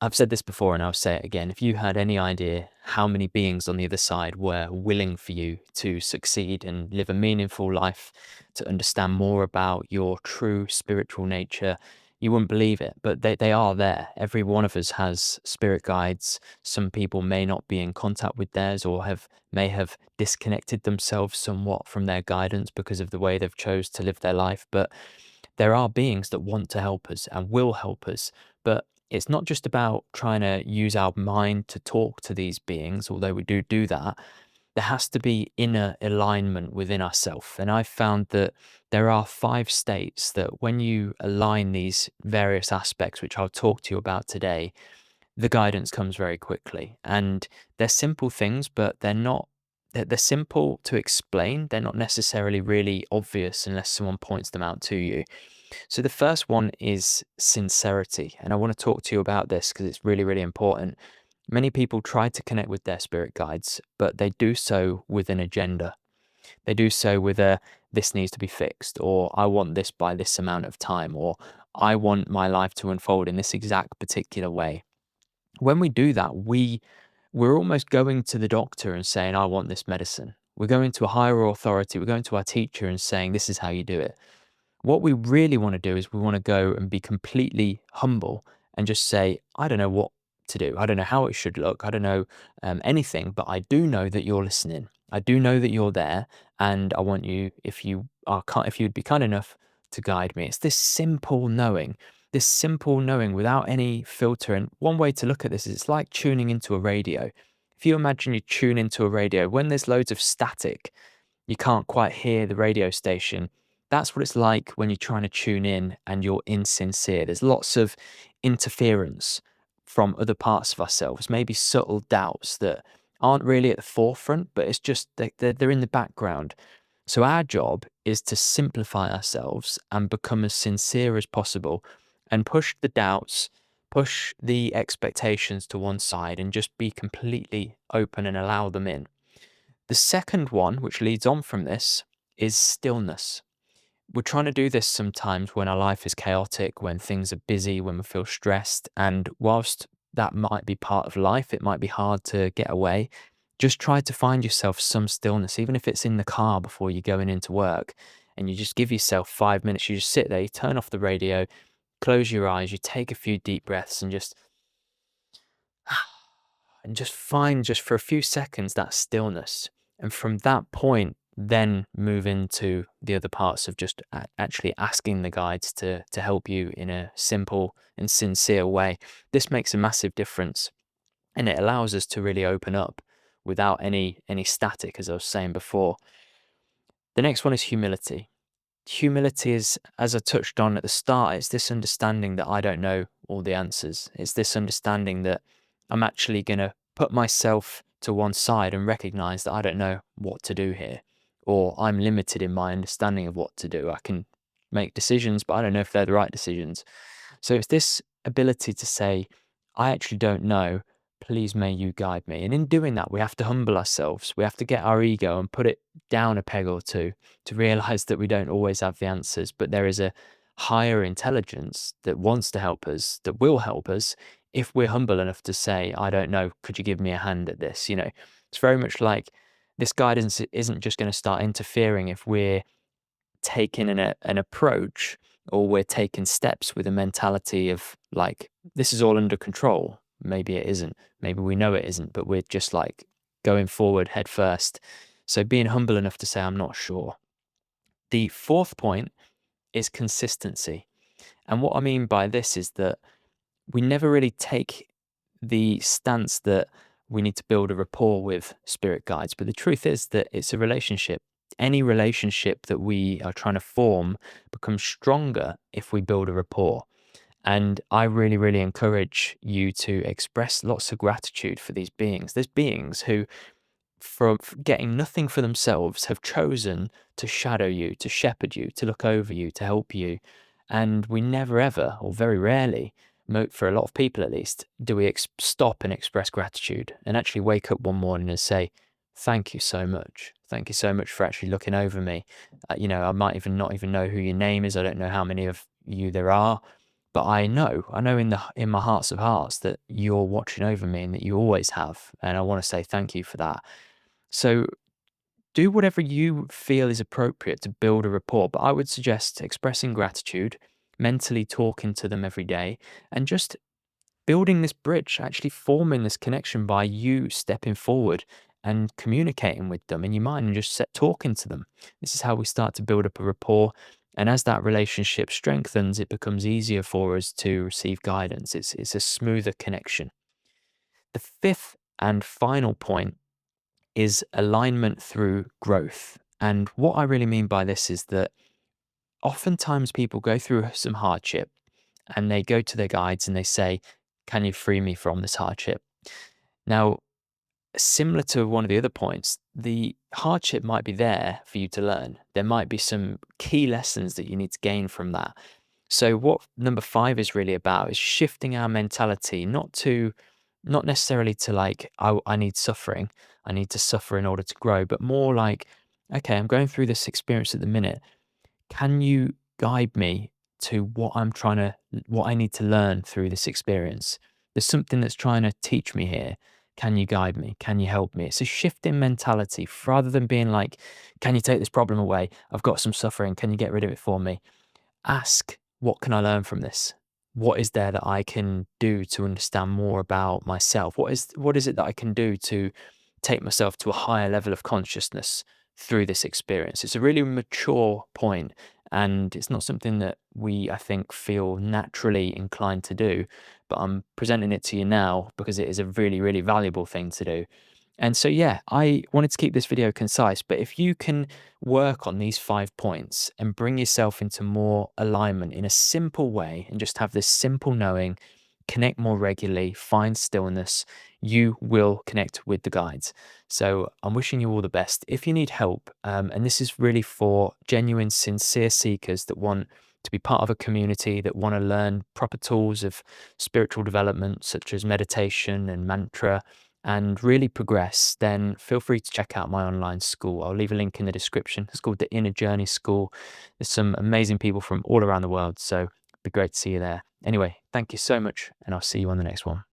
I've said this before and I'll say it again. If you had any idea how many beings on the other side were willing for you to succeed and live a meaningful life, to understand more about your true spiritual nature, you wouldn't believe it. But they are there. Every one of us has spirit guides. Some people may not be in contact with theirs or may have disconnected themselves somewhat from their guidance because of the way they've chose to live their life. But there are beings that want to help us and will help us. But it's not just about trying to use our mind to talk to these beings, although we do that. There has to be inner alignment within ourselves. And I've found that there are 5 states that when you align these various aspects, which I'll talk to you about today, the guidance comes very quickly. And they're simple things, but they're simple to explain. They're not necessarily really obvious unless someone points them out to you. So the first one is sincerity. And I want to talk to you about this because it's really, really important. Many people try to connect with their spirit guides, but they do so with an agenda. They do so with this needs to be fixed, or I want this by this amount of time, or I want my life to unfold in this exact particular way. When we do that, we're almost going to the doctor and saying, I want this medicine. We're going to a higher authority, we're going to our teacher and saying, this is how you do it. What we really want to do is we want to go and be completely humble and just say, I don't know what to do. I don't know how it should look. I don't know anything, but I do know that you're listening. I do know that you're there, and I want you, if you'd be kind enough to guide me. It's this simple knowing without any filter. And one way to look at this is it's like tuning into a radio. If you imagine you tune into a radio, when there's loads of static, you can't quite hear the radio station. That's what it's like when you're trying to tune in and you're insincere. There's lots of interference from other parts of ourselves, maybe subtle doubts that aren't really at the forefront, but it's just they're in the background. So our job is to simplify ourselves and become as sincere as possible and push the doubts, push the expectations to one side and just be completely open and allow them in. The second one, which leads on from this, is stillness. We're trying to do this sometimes when our life is chaotic, when things are busy, when we feel stressed. And whilst that might be part of life, it might be hard to get away. Just try to find yourself some stillness, even if it's in the car before you're going into work. And you just give yourself 5 minutes. You just sit there, you turn off the radio, close your eyes, you take a few deep breaths and just find just for a few seconds that stillness. And from that point, then move into the other parts of just actually asking the guides to help you in a simple and sincere way. This makes a massive difference, and it allows us to really open up without any static, as I was saying before. The next one is humility. Humility is, as I touched on at the start, it's this understanding that I don't know all the answers. It's this understanding that I'm actually going to put myself to one side and recognize that I don't know what to do here, or I'm limited in my understanding of what to do. I can make decisions, but I don't know if they're the right decisions. So it's this ability to say, I actually don't know. Please may you guide me. And in doing that, we have to humble ourselves. We have to get our ego and put it down a peg or two to realize that we don't always have the answers, but there is a higher intelligence that wants to help us, that will help us if we're humble enough to say, I don't know, could you give me a hand at this? It's very much like this guidance isn't just going to start interfering if we're taking an approach or we're taking steps with a mentality of like, this is all under control. Maybe it isn't. Maybe we know it isn't, but we're just like going forward head first. So being humble enough to say, I'm not sure. The fourth point is consistency. And what I mean by this is that we never really take the stance that we need to build a rapport with spirit guides. But the truth is that it's a relationship. Any relationship that we are trying to form becomes stronger if we build a rapport. And I really, really encourage you to express lots of gratitude for these beings. There's beings who, from getting nothing for themselves, have chosen to shadow you, to shepherd you, to look over you, to help you. And we never ever, or very rarely, for a lot of people at least, do we stop and express gratitude and actually wake up one morning and say, thank you so much. Thank you so much for actually looking over me. I might even not even know who your name is. I don't know how many of you there are, But I know in my hearts of hearts that you're watching over me and that you always have. And I want to say thank you for that. So do whatever you feel is appropriate to build a rapport. But I would suggest expressing gratitude, mentally talking to them every day, and just building this bridge, actually forming this connection by you stepping forward and communicating with them in your mind and just talking to them. This is how we start to build up a rapport. And as that relationship strengthens, it becomes easier for us to receive guidance. It's a smoother connection. The fifth and final point is alignment through growth. And what I really mean by this is that oftentimes people go through some hardship and they go to their guides and they say, "Can you free me from this hardship?" Now, similar to one of the other points, the hardship might be there for you to learn. There might be some key lessons that you need to gain from that. So, what number five is really about is shifting our mentality, not necessarily to like, I need suffering, I need to suffer in order to grow, but more like, okay, I'm going through this experience at the minute. Can you guide me to what I need to learn through this experience? There's something that's trying to teach me here. Can you guide me? Can you help me? It's a shift in mentality rather than being like, can you take this problem away? I've got some suffering. Can you get rid of it for me? Ask, what can I learn from this? What is there that I can do to understand more about myself? What is it that I can do to take myself to a higher level of consciousness through this experience? It's a really mature point, and it's not something that we, I think, feel naturally inclined to do. But I'm presenting it to you now because it is a really, really valuable thing to do. And so, yeah, I wanted to keep this video concise, but if you can work on these 5 points and bring yourself into more alignment in a simple way and just have this simple knowing, connect more regularly, find stillness, you will connect with the guides. So I'm wishing you all the best. If you need help, and this is really for genuine, sincere seekers that want to be part of a community, that want to learn proper tools of spiritual development, such as meditation and mantra, and really progress, then feel free to check out my online school. I'll leave a link in the description. It's called the Inner Journey School. There's some amazing people from all around the world. So it'd be great to see you there. Anyway, thank you so much, and I'll see you on the next one.